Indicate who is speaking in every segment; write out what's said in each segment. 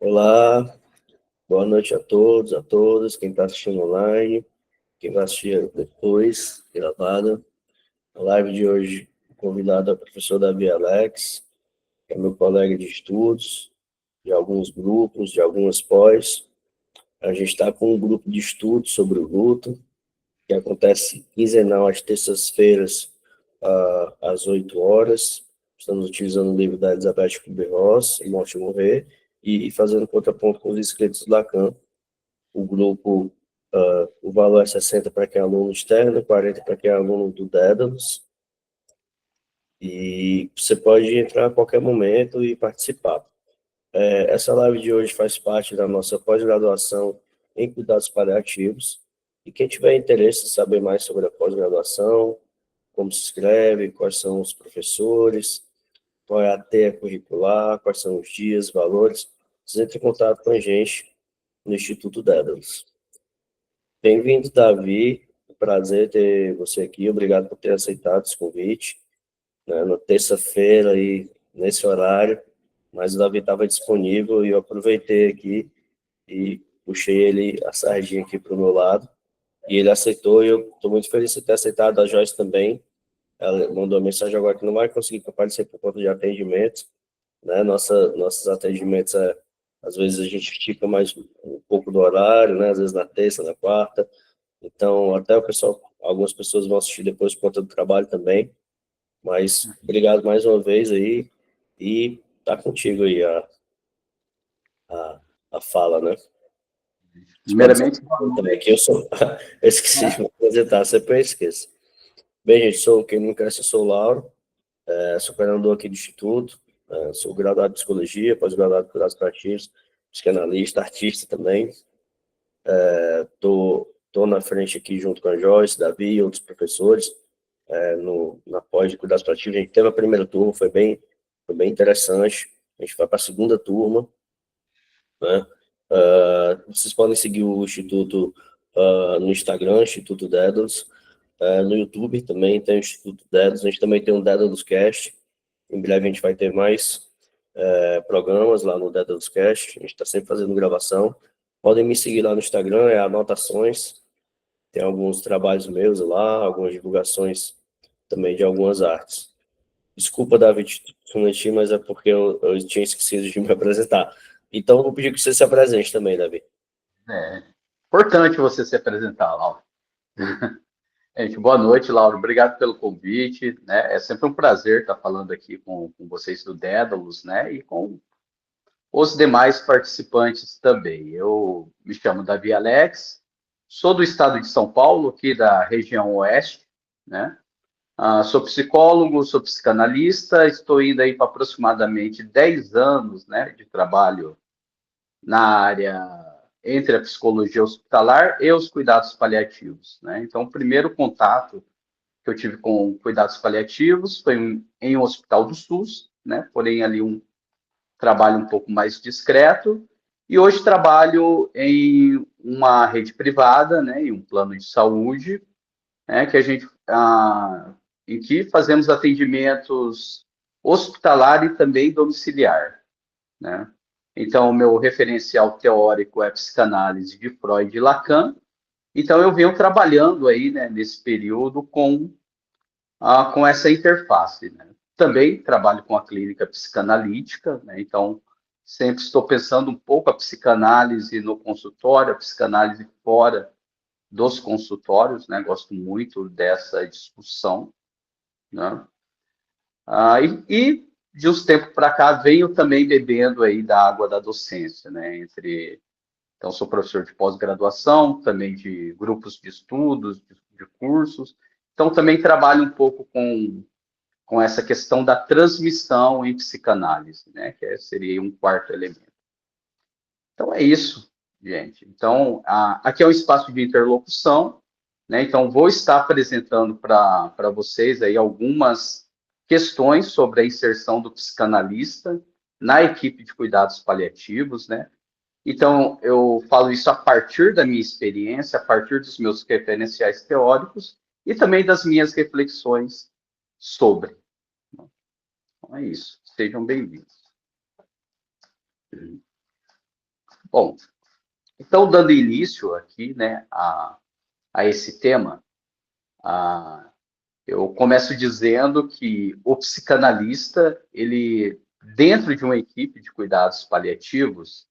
Speaker 1: Olá, boa noite a todos, a todas, quem está assistindo online, quem vai assistir depois, gravada. A live de hoje, convidado é o professor Davi Alex, que é meu colega de estudos, de alguns grupos, de algumas pós. A gente está com um grupo de estudos sobre o luto, que acontece quinzenal às terças-feiras, às 8 horas. Estamos utilizando o livro da Elizabeth Kubler-Ross, Morte e Morrer, e fazendo contraponto com os escritos do Lacan. O grupo, o valor é 60 para quem é aluno externo, 40 para quem é aluno do Dédalus, e você pode entrar a qualquer momento e participar. Essa live de hoje faz parte da nossa pós-graduação em cuidados paliativos, e quem tiver interesse em saber mais sobre a pós-graduação, como se inscreve, quais são os professores, qual é a teia curricular, quais são os dias, valores, vocês entrem em contato com a gente no Instituto Dédalus. Bem-vindo, Davi. Prazer ter você aqui. Obrigado por ter aceitado esse convite, né, na terça-feira e nesse horário. Mas o Davi estava disponível e eu aproveitei aqui e puxei ele, a sardinha aqui para o meu lado. E ele aceitou e eu estou muito feliz de ter aceitado. A Joyce também. Ela mandou uma mensagem agora que não vai conseguir comparecer por conta de atendimento, né? Nossos atendimentos, às vezes a gente estica mais um pouco do horário, né? Às vezes na terça, na quarta. Então, até o pessoal, algumas pessoas vão assistir depois por conta do trabalho também. Mas obrigado mais uma vez aí e tá contigo aí a, a fala, né? Você pode se
Speaker 2: Primeiramente, boa
Speaker 1: apresentar também
Speaker 2: noite.
Speaker 1: aqui, eu sou... eu esqueci de me apresentar, sempre eu esqueço. Bem, gente, quem não conhece, eu sou o Lauro, sou coordenador aqui do Instituto, sou graduado em Psicologia, pós-graduado em Cuidados Paliativos, psicanalista, artista também. Tô na frente aqui junto com a Joyce, Davi e outros professores, na pós de cuidados paliativos. A gente teve a primeira turma, foi bem interessante. A gente vai para a segunda turma, né? Vocês podem seguir o Instituto no Instagram, Instituto Dédalus, no YouTube também tem o Instituto Dédalus, a gente também tem um Dédalus Cast. Em breve a gente vai ter mais programas lá no Dédalus Cast, a gente está sempre fazendo gravação. Podem me seguir lá no Instagram, anotações, tem alguns trabalhos meus lá, algumas divulgações também de algumas artes. Desculpa, David, mas é porque eu tinha esquecido de me apresentar. Então, eu vou pedir que você se apresente também, David.
Speaker 2: É importante você se apresentar, Lauro. Gente, boa noite, Lauro. Obrigado pelo convite, né? É sempre um prazer estar falando aqui com vocês do Dédalus, né? E com os demais participantes também. Eu me chamo Davi Alex, sou do estado de São Paulo, aqui da região oeste, né? Sou psicólogo, sou psicanalista, estou indo aí para aproximadamente 10 anos, né, de trabalho na área entre a psicologia hospitalar e os cuidados paliativos, né? Então, o primeiro contato que eu tive com cuidados paliativos foi em um hospital do SUS, né? Porém, ali um trabalho um pouco mais discreto. E hoje trabalho em uma rede privada, né? Em um plano de saúde, né? Que a gente, em que fazemos atendimentos hospitalar e também domiciliar, né? Então, o meu referencial teórico é a psicanálise de Freud e Lacan. Então, eu venho trabalhando aí, né, nesse período com essa interface, né? Também trabalho com a clínica psicanalítica, né? Então, sempre estou pensando um pouco a psicanálise no consultório, a psicanálise fora dos consultórios, né? Gosto muito dessa discussão, né? De uns tempos para cá venho também bebendo aí da água da docência, né? Então, sou professor de pós-graduação, também de grupos de estudos, de cursos. Então, também trabalho um pouco com essa questão da transmissão em psicanálise, né? Que seria um quarto elemento. Então, é isso, gente. Então, aqui é um espaço de interlocução, né? Então, vou estar apresentando para vocês aí algumas questões sobre a inserção do psicanalista na equipe de cuidados paliativos, né? Então, eu falo isso a partir da minha experiência, a partir dos meus referenciais teóricos e também das minhas reflexões sobre. Então, é isso. Sejam bem-vindos. Bom, então, dando início aqui, né, a esse tema, eu começo dizendo que o psicanalista, ele, dentro de uma equipe de cuidados paliativos,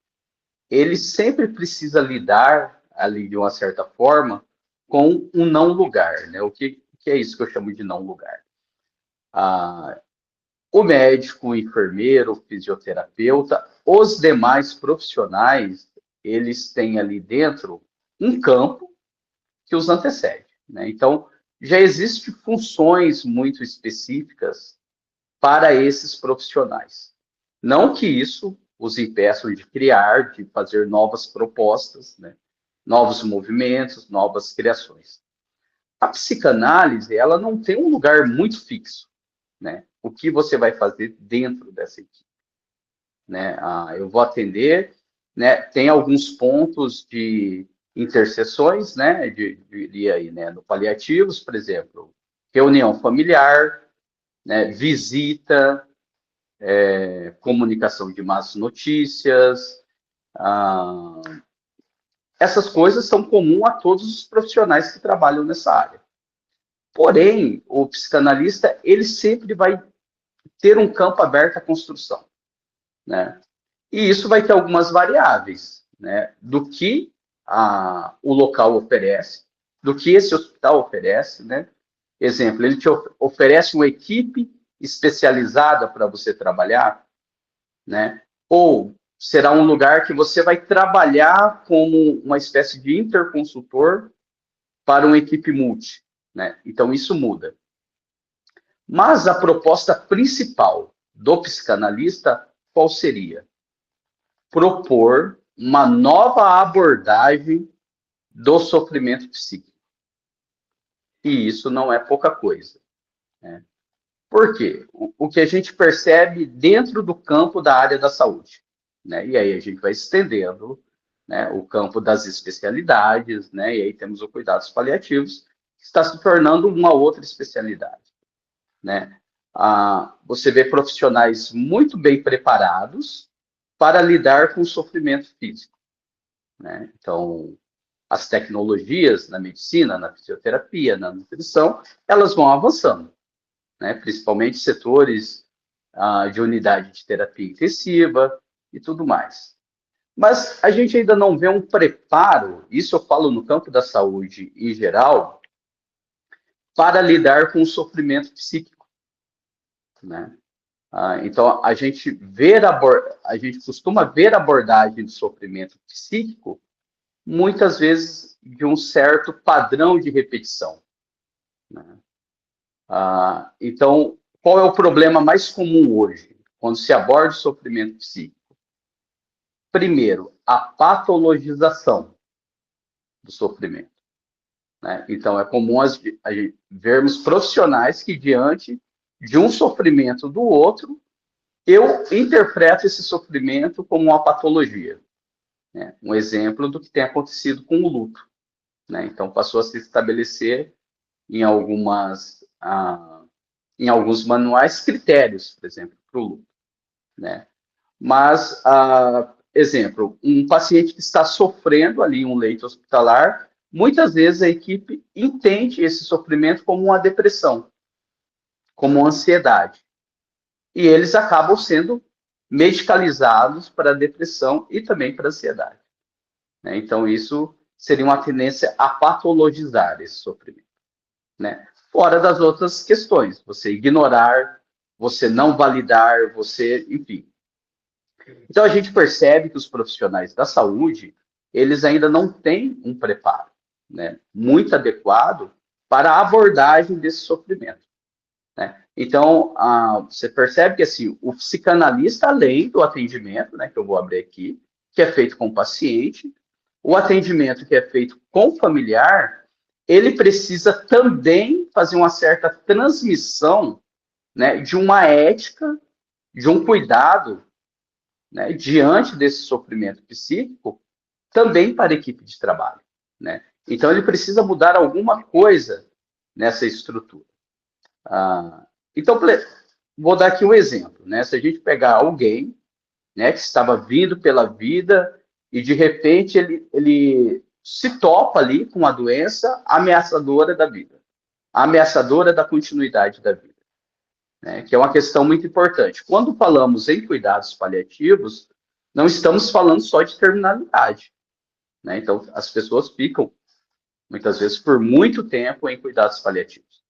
Speaker 2: ele sempre precisa lidar, ali de uma certa forma, com um não lugar, né? O que é isso que eu chamo de não lugar? O médico, o enfermeiro, o fisioterapeuta, os demais profissionais, eles têm ali dentro um campo que os antecede, né? Então, já existem funções muito específicas para esses profissionais. Não que isso os impeça de criar, de fazer novas propostas, né? Novos movimentos, novas criações. A psicanálise, ela não tem um lugar muito fixo, né? O que você vai fazer dentro dessa equipe, né? Eu vou atender, né? Tem alguns pontos de interseções, né? Diria aí, né? No paliativos, por exemplo, reunião familiar, né? Visita, comunicação de más notícias, essas coisas são comuns a todos os profissionais que trabalham nessa área. Porém, o psicanalista, ele sempre vai ter um campo aberto à construção, né? E isso vai ter algumas variáveis, né? Do que o local oferece, do que esse hospital oferece, né? Exemplo, ele te oferece uma equipe especializada para você trabalhar, né? Ou será um lugar que você vai trabalhar como uma espécie de interconsultor para uma equipe multi, né? Então isso muda. Mas a proposta principal do psicanalista, qual seria? Propor uma nova abordagem do sofrimento psíquico. E isso não é pouca coisa, né? Por quê? O que a gente percebe dentro do campo da área da saúde, né? E aí a gente vai estendendo, né, o campo das especialidades, né? E aí temos o cuidados paliativos, que está se tornando uma outra especialidade, né? Você vê profissionais muito bem preparados para lidar com o sofrimento físico, né? Então, as tecnologias na medicina, na fisioterapia, na nutrição, elas vão avançando, né? Principalmente setores de unidade de terapia intensiva e tudo mais. Mas a gente ainda não vê um preparo, isso eu falo no campo da saúde em geral, para lidar com o sofrimento psíquico, né? Então, a gente costuma ver a abordagem de sofrimento psíquico muitas vezes de um certo padrão de repetição, né? Então, qual é o problema mais comum hoje, quando se aborda o sofrimento psíquico? Primeiro, a patologização do sofrimento, né? Então, é comum a gente vermos profissionais que, diante de um sofrimento do outro, eu interpreto esse sofrimento como uma patologia, né? Um exemplo do que tem acontecido com o luto, né? Então, passou a se estabelecer em em alguns manuais critérios, por exemplo, para o luto, né? Mas, exemplo, um paciente que está sofrendo ali em um leito hospitalar, muitas vezes a equipe entende esse sofrimento como uma depressão, como uma ansiedade. E eles acabam sendo medicalizados para a depressão e também para a ansiedade, né? Então, isso seria uma tendência a patologizar esse sofrimento, né? Fora das outras questões, você ignorar, você não validar, você, enfim. Então, a gente percebe que os profissionais da saúde, eles ainda não têm um preparo, né, muito adequado para a abordagem desse sofrimento, né? Então, você percebe que assim, o psicanalista, além do atendimento, né, que eu vou abrir aqui, que é feito com o paciente, o atendimento que é feito com o familiar, ele precisa também fazer uma certa transmissão, né, de uma ética, de um cuidado, né, diante desse sofrimento psíquico, também para a equipe de trabalho, né? Então, ele precisa mudar alguma coisa nessa estrutura. Então, vou dar aqui um exemplo, né? Se a gente pegar alguém, né, que estava vindo pela vida e de repente ele se topa ali com uma doença ameaçadora da vida, ameaçadora da continuidade da vida, né? Que é uma questão muito importante. Quando falamos em cuidados paliativos, não estamos falando só de terminalidade, né? Então, as pessoas ficam, muitas vezes, por muito tempo em cuidados paliativos,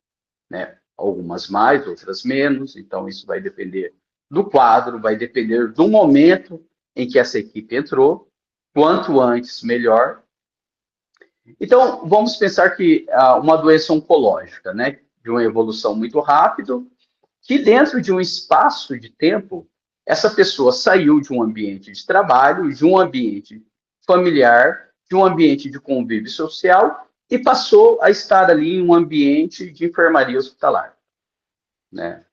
Speaker 2: né? Algumas mais, outras menos, então isso vai depender do quadro, vai depender do momento em que essa equipe entrou, quanto antes, melhor. Então, vamos pensar que uma doença oncológica, né, de uma evolução muito rápida, que dentro de um espaço de tempo, essa pessoa saiu de um ambiente de trabalho, de um ambiente familiar, de um ambiente de convívio social e passou a estar ali em um ambiente de enfermaria hospitalar, né?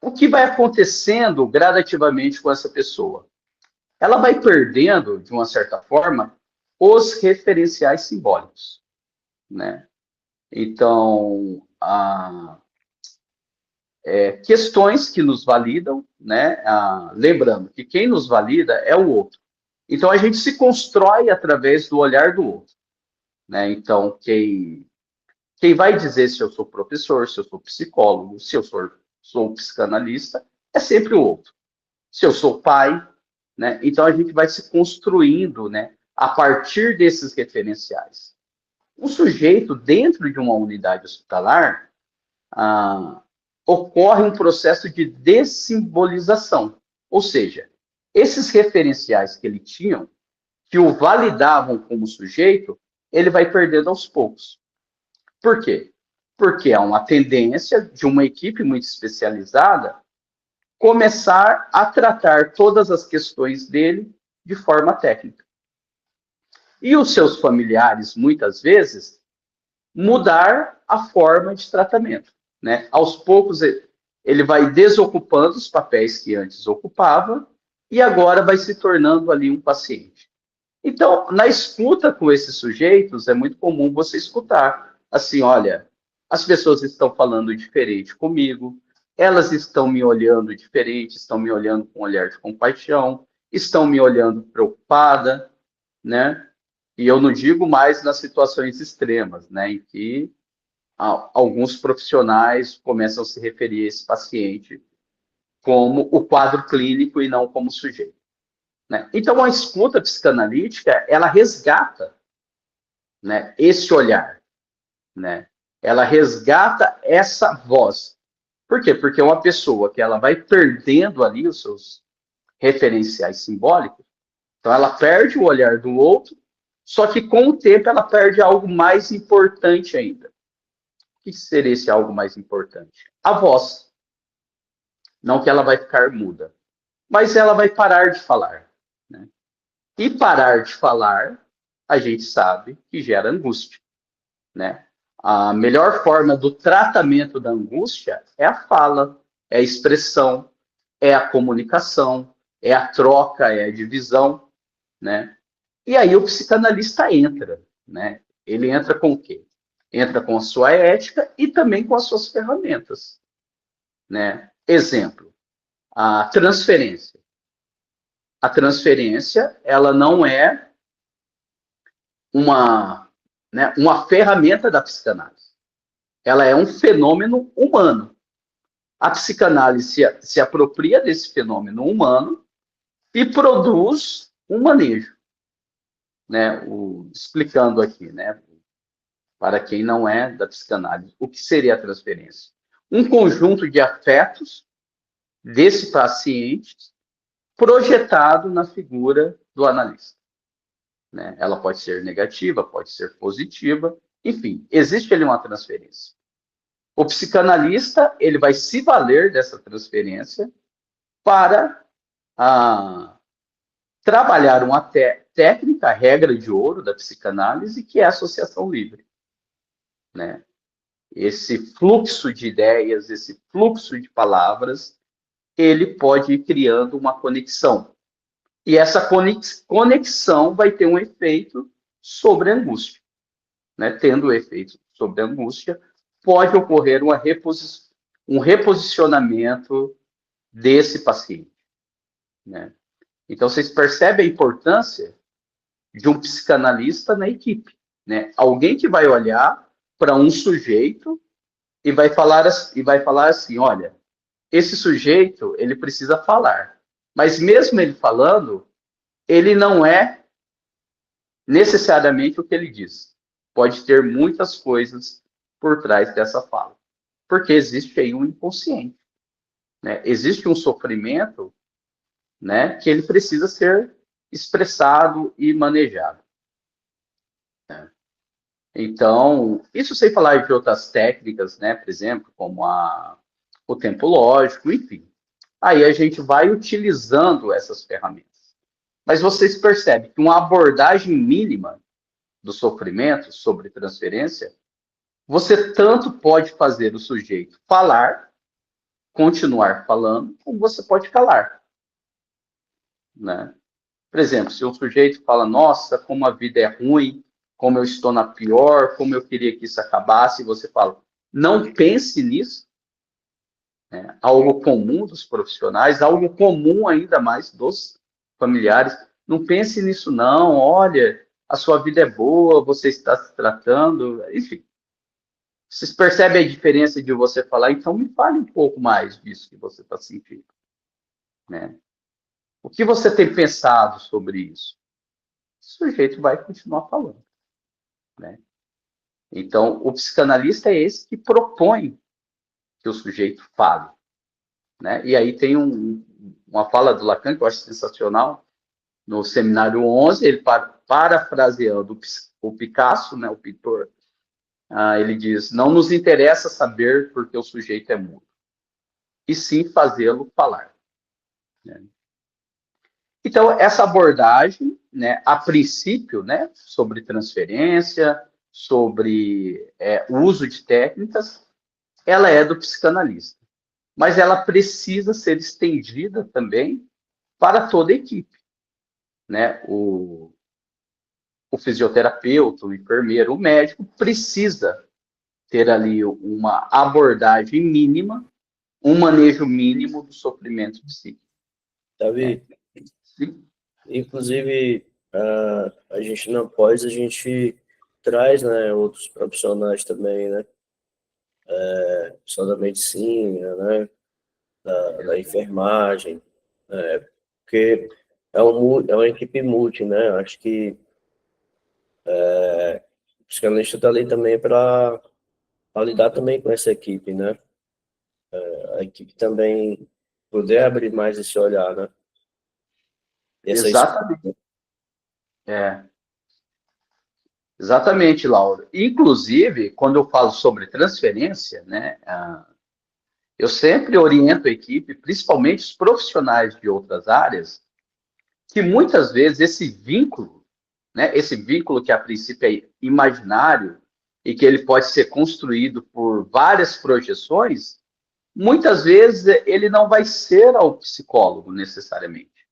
Speaker 2: O que vai acontecendo gradativamente com essa pessoa? Ela vai perdendo, de uma certa forma, os referenciais simbólicos, né? Então, questões que nos validam, né? Lembrando que quem nos valida é o outro. Então, a gente se constrói através do olhar do outro, né? Então, quem vai dizer se eu sou professor, se eu sou psicólogo, se eu sou psicanalista, é sempre o outro. Se eu sou pai, né? Então, a gente vai se construindo, né, a partir desses referenciais. O sujeito, dentro de uma unidade hospitalar, ocorre um processo de dessimbolização. Ou seja, esses referenciais que ele tinha, que o validavam como sujeito, ele vai perdendo aos poucos. Por quê? Porque há uma tendência de uma equipe muito especializada começar a tratar todas as questões dele de forma técnica. E os seus familiares, muitas vezes, mudar a forma de tratamento, né? Aos poucos, ele vai desocupando os papéis que antes ocupava e agora vai se tornando ali um paciente. Então, na escuta com esses sujeitos, é muito comum você escutar assim, olha, as pessoas estão falando diferente comigo, elas estão me olhando diferente, estão me olhando com um olhar de compaixão, estão me olhando preocupada, né? E eu não digo mais nas situações extremas, né, em que alguns profissionais começam a se referir a esse paciente como o quadro clínico e não como sujeito, né? Então, a escuta psicanalítica, ela resgata, né, esse olhar, né? Ela resgata essa voz. Por quê? Porque uma pessoa que ela vai perdendo ali os seus referenciais simbólicos, então ela perde o olhar do outro, só que com o tempo ela perde algo mais importante ainda. O que seria esse algo mais importante? A voz. Não que ela vai ficar muda, mas ela vai parar de falar, né? E parar de falar, a gente sabe que gera angústia, né? A melhor forma do tratamento da angústia é a fala, é a expressão, é a comunicação, é a troca, é a divisão, né? E aí o psicanalista entra, né? Ele entra com o quê? Entra com a sua ética e também com as suas ferramentas, né? Exemplo, a transferência. A transferência, ela não é uma ferramenta da psicanálise. Ela é um fenômeno humano. A psicanálise se apropria desse fenômeno humano e produz um manejo, né? Explicando aqui, né? Para quem não é da psicanálise, o que seria a transferência? Um conjunto de afetos desse paciente projetado na figura do analista, né? Ela pode ser negativa, pode ser positiva, enfim, existe ali uma transferência. O psicanalista, ele vai se valer dessa transferência para trabalhar uma técnica, a regra de ouro da psicanálise, que é a associação livre, né? Esse fluxo de ideias, esse fluxo de palavras, ele pode ir criando uma conexão. E essa conexão vai ter um efeito sobre a angústia, né? Tendo efeito sobre a angústia, pode ocorrer um reposicionamento desse paciente, né? Então, vocês percebem a importância de um psicanalista na equipe, né? Alguém que vai olhar para um sujeito e vai falar assim, olha, esse sujeito, ele precisa falar. Mas mesmo ele falando, ele não é necessariamente o que ele diz. Pode ter muitas coisas por trás dessa fala. Porque existe aí um inconsciente, né? Existe um sofrimento, né, que ele precisa ser expressado e manejado, né? Então, isso sem falar de outras técnicas, né, por exemplo, como o tempo lógico, enfim. Aí a gente vai utilizando essas ferramentas. Mas vocês percebem que uma abordagem mínima do sofrimento sobre transferência, você tanto pode fazer o sujeito falar, continuar falando, como você pode calar, né? Por exemplo, se um sujeito fala, nossa, como a vida é ruim, como eu estou na pior, como eu queria que isso acabasse, e você fala, não pense nisso, né? Algo comum dos profissionais, algo comum ainda mais dos familiares, não pense nisso não, olha, a sua vida é boa, você está se tratando, enfim. Vocês percebem a diferença de você falar, então me fale um pouco mais disso que você está sentindo, né? O que você tem pensado sobre isso? O sujeito vai continuar falando, né? Então, o psicanalista é esse que propõe que o sujeito fale, né? E aí tem uma fala do Lacan que eu acho sensacional, no seminário 11, ele parafraseando o Picasso, né, o pintor, ele diz, não nos interessa saber porque o sujeito é mudo, e sim fazê-lo falar, né? Então, essa abordagem, né, a princípio, né, sobre transferência, sobre o uso de técnicas, ela é do psicanalista. Mas ela precisa ser estendida também para toda a equipe, né? O fisioterapeuta, o enfermeiro, o médico precisa ter ali uma abordagem mínima, um manejo mínimo do sofrimento psíquico, né?
Speaker 1: Davi,
Speaker 2: Sim.
Speaker 1: inclusive, a gente na pós, a gente traz, né, outros profissionais também, né, pessoal da medicina, né, da enfermagem, porque é uma equipe multi, né, acho que o psicanalista está ali também para lidar também com essa equipe, né, a equipe também poder abrir mais esse olhar, né, essa
Speaker 2: Exatamente.
Speaker 1: escuta.
Speaker 2: É, exatamente, Laura. Inclusive, quando eu falo sobre transferência, né, eu sempre oriento a equipe, principalmente os profissionais de outras áreas, que muitas vezes esse vínculo, né, esse vínculo que a princípio é imaginário e que ele pode ser construído por várias projeções, muitas vezes ele não vai ser ao psicólogo necessariamente,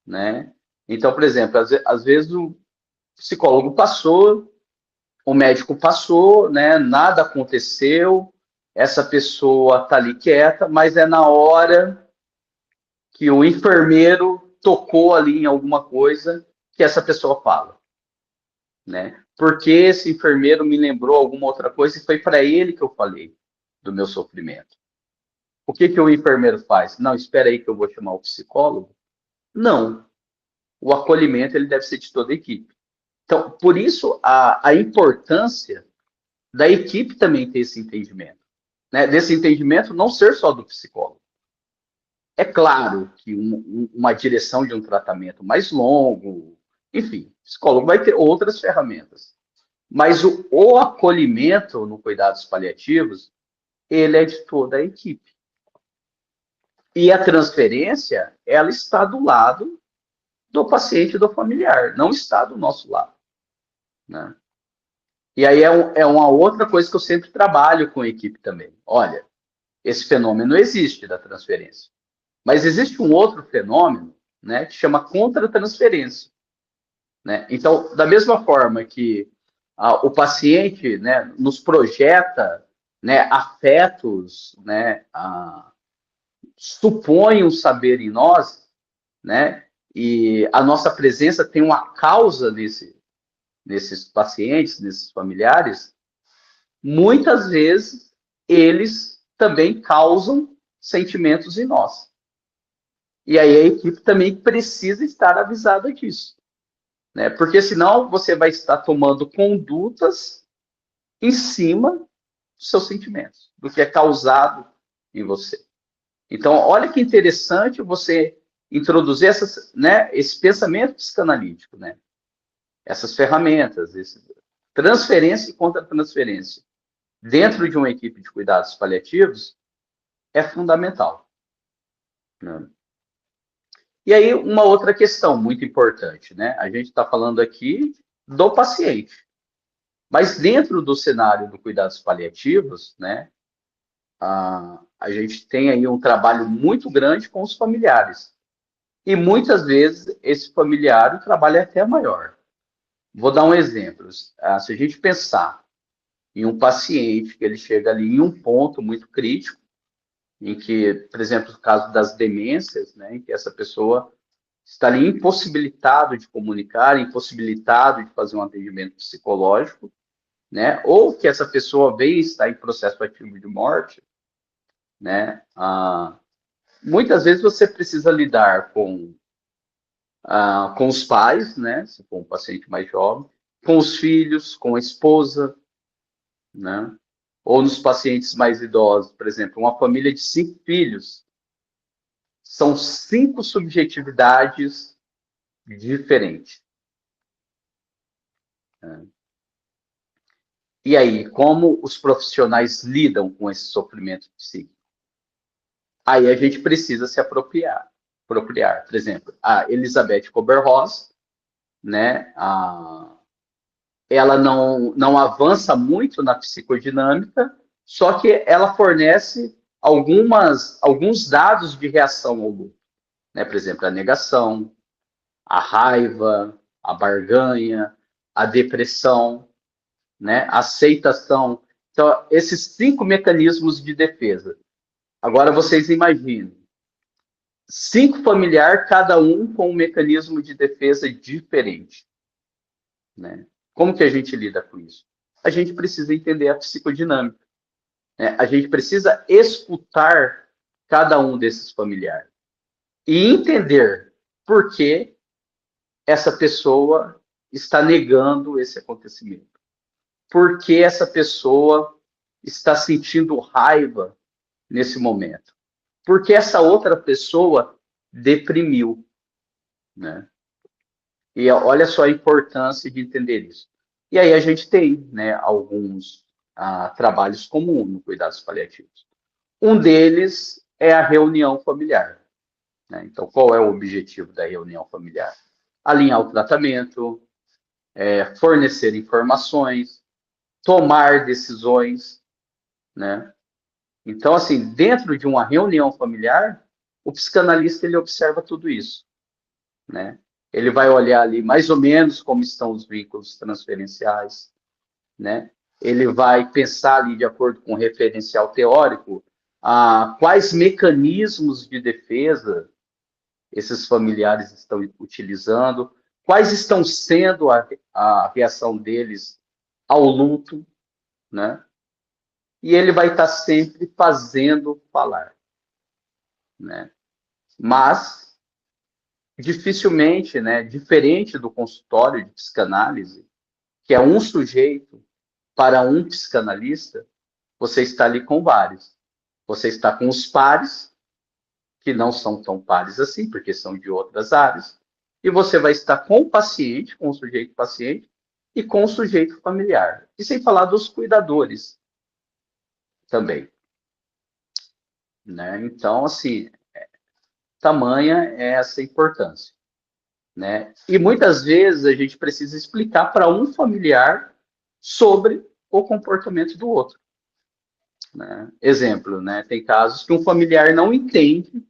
Speaker 2: né? Então, por exemplo, às vezes o psicólogo passou, o médico passou, né? Nada aconteceu, essa pessoa está ali quieta, mas é na hora que o enfermeiro tocou ali em alguma coisa que essa pessoa fala, né? Porque esse enfermeiro me lembrou alguma outra coisa e foi para ele que eu falei do meu sofrimento. O que que o enfermeiro faz? Não, espera aí que eu vou chamar o psicólogo. Não. O acolhimento ele deve ser de toda a equipe. Então, por isso, a importância da equipe também ter esse entendimento, né? Desse entendimento não ser só do psicólogo. É claro que uma direção de um tratamento mais longo, enfim, o psicólogo vai ter outras ferramentas. Mas o acolhimento no cuidados paliativos, ele é de toda a equipe. E a transferência, ela está do lado do paciente e do familiar, não está do nosso lado, né? E aí é uma outra coisa que eu sempre trabalho com a equipe também. Olha, esse fenômeno existe da transferência. Mas existe um outro fenômeno, né, que chama contra-transferência, né? Então, da mesma forma que o paciente, né, nos projeta, né, afetos, né, supõe um saber em nós, né, e a nossa presença tem uma causa nesses pacientes, nesses familiares, muitas vezes eles também causam sentimentos em nós. E aí a equipe também precisa estar avisada disso, né? Porque senão você vai estar tomando condutas em cima dos seus sentimentos, do que é causado em você. Então, olha que interessante você introduzir esse pensamento psicanalítico, né? Essas ferramentas, transferência e contra-transferência dentro de uma equipe de cuidados paliativos é fundamental, né? E aí, uma outra questão muito importante, né? A gente está falando aqui do paciente, mas dentro do cenário do cuidados paliativos, né? A gente tem aí um trabalho muito grande com os familiares. E muitas vezes esse familiar, o trabalho é até maior. Vou dar um exemplo. Se a gente pensar em um paciente que ele chega ali em um ponto muito crítico, em que, por exemplo, no caso das demências, né, em que essa pessoa está ali impossibilitado de comunicar, impossibilitado de fazer um atendimento psicológico, né, ou que essa pessoa vem estar em processo ativo de morte, né, muitas vezes você precisa lidar com os pais, né, se for um paciente mais jovem, com os filhos, com a esposa, né, ou nos pacientes mais idosos, por exemplo, uma família de 5 filhos, são 5 subjetividades diferentes, né? E aí, como os profissionais lidam com esse sofrimento psíquico? Aí a gente precisa se apropriar. Por exemplo, a Elizabeth Kubler-Ross, né, ela não avança muito na psicodinâmica, só que ela fornece alguns dados de reação ao luto, né? Por exemplo, a negação, a raiva, a barganha, a depressão, né? A aceitação. Então, esses 5 mecanismos de defesa. Agora, vocês imaginem, 5 familiares, cada um com um mecanismo de defesa diferente, né? Como que a gente lida com isso? A gente precisa entender a psicodinâmica, né? A gente precisa escutar cada um desses familiares e entender por que essa pessoa está negando esse acontecimento. Por que essa pessoa está sentindo raiva nesse momento? Por que essa outra pessoa deprimiu, né? E olha só a importância de entender isso. E aí a gente tem, né, alguns trabalhos comuns no cuidados paliativos. Um deles é a reunião familiar, né? Então, qual é o objetivo da reunião familiar? Alinhar o tratamento, fornecer informações, tomar decisões, né? Então, assim, dentro de uma reunião familiar, o psicanalista ele observa tudo isso, né? Ele vai olhar ali mais ou menos como estão os vínculos transferenciais, né? Ele vai pensar ali de acordo com o referencial teórico, quais mecanismos de defesa esses familiares estão utilizando, quais estão sendo a reação deles ao luto, né? E ele vai estar sempre fazendo falar, né? Mas dificilmente, né, diferente do consultório de psicanálise, que é um sujeito para um psicanalista, você está ali com vários. Você está com os pares, que não são tão pares assim, porque são de outras áreas, e você vai estar com o paciente, com o sujeito paciente, e com o sujeito familiar. E sem falar dos cuidadores também, né? Então, assim, tamanha é essa importância, né? E muitas vezes a gente precisa explicar para um familiar sobre o comportamento do outro, né? Exemplo, né? Tem casos que um familiar não entende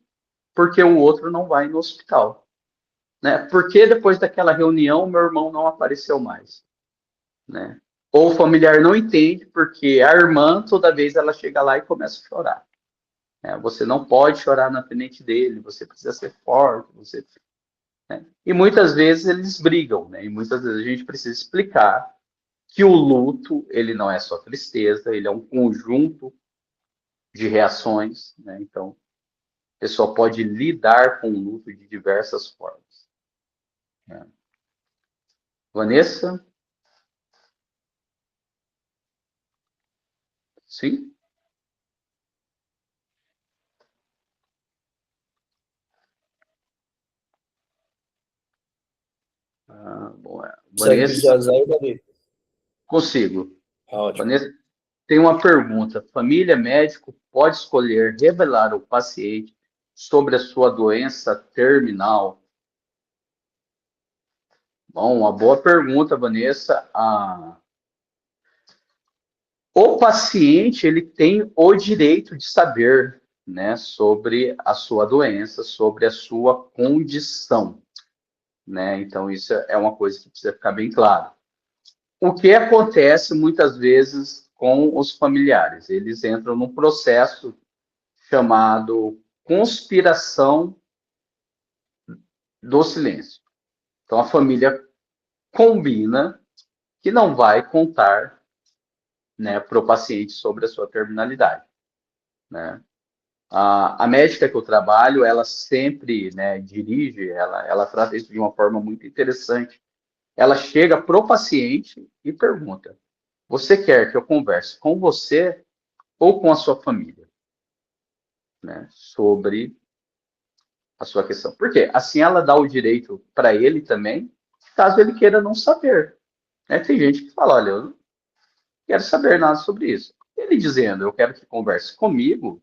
Speaker 2: porque o outro não vai no hospital, né? Porque depois daquela reunião meu irmão não apareceu mais, né? Ou o familiar não entende porque a irmã toda vez ela chega lá e começa a chorar, né? Você não pode chorar na frente dele, você precisa ser forte, você, né? E muitas vezes eles brigam, né? E muitas vezes a gente precisa explicar que o luto, ele não é só tristeza, ele é um conjunto de reações, né? Então, a pessoa pode lidar com o luto de diversas formas, né? Vanessa? Sim? Bom,
Speaker 1: Consegue
Speaker 2: Vanessa,
Speaker 1: visualizar aí, Davi?
Speaker 2: consigo.
Speaker 1: Ótimo.
Speaker 2: Vanessa, tem uma pergunta. Família médico pode escolher revelar ao paciente sobre a sua doença terminal? Bom, uma boa pergunta, Vanessa. O paciente, ele tem o direito de saber, né, sobre a sua doença, sobre a sua condição, né? Então, isso é uma coisa que precisa ficar bem claro. O que acontece muitas vezes com os familiares? Eles entram num processo chamado conspiração do silêncio. Então, a família combina que não vai contar, né, para o paciente sobre a sua terminalidade, né? A médica que eu trabalho, ela sempre, né, dirige, ela trata isso de uma forma muito interessante. Ela chega pro paciente e pergunta: você quer que eu converse com você ou com a sua família, né, sobre a sua questão? Por quê? Assim ela dá o direito para ele também, caso ele queira não saber, né? Tem gente que fala: olha, eu não quero saber nada sobre isso. Ele dizendo: eu quero que converse comigo,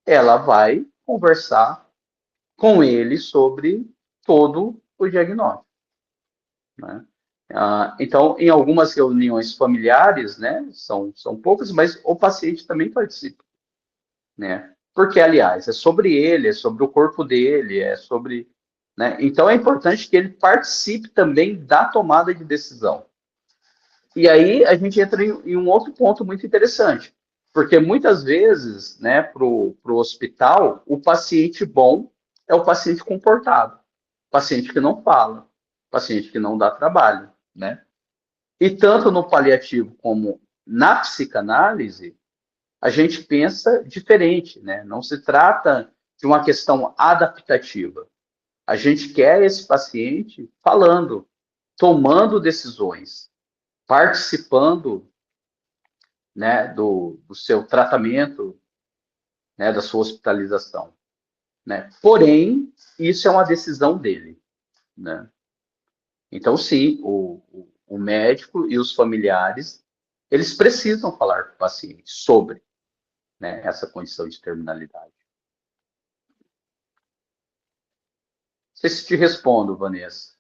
Speaker 2: ela vai conversar com ele sobre todo o diagnóstico, né? Então, em algumas reuniões familiares, né, são poucas, mas o paciente também participa, né? Porque, aliás, é sobre ele, é sobre o corpo dele, é sobre, né? Então, é importante que ele participe também da tomada de decisão. E aí a gente entra em um outro ponto muito interessante, porque muitas vezes, né, para o hospital, o paciente bom é o paciente comportado, paciente que não fala, paciente que não dá trabalho, né? E tanto no paliativo como na psicanálise, a gente pensa diferente, né? Não se trata de uma questão adaptativa. A gente quer esse paciente falando, tomando decisões, participando, né, do seu tratamento, né, da sua hospitalização, né? Porém, isso é uma decisão dele, né? Então, sim, o médico e os familiares, eles precisam falar com o paciente sobre, né, essa condição de terminalidade. Não sei se te respondo, Vanessa.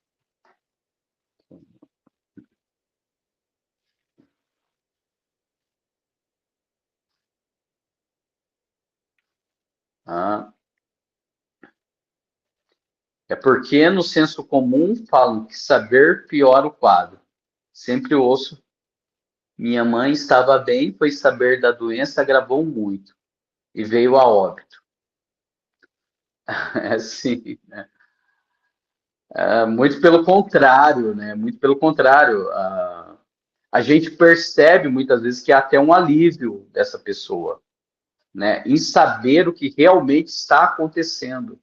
Speaker 2: Ah, é porque no senso comum falam que saber piora o quadro. Sempre ouço: minha mãe estava bem, foi saber da doença, agravou muito e veio a óbito. É assim, né? Muito pelo contrário, né? Muito pelo contrário. A gente percebe muitas vezes que há até um alívio dessa pessoa, né? Em saber o que realmente está acontecendo,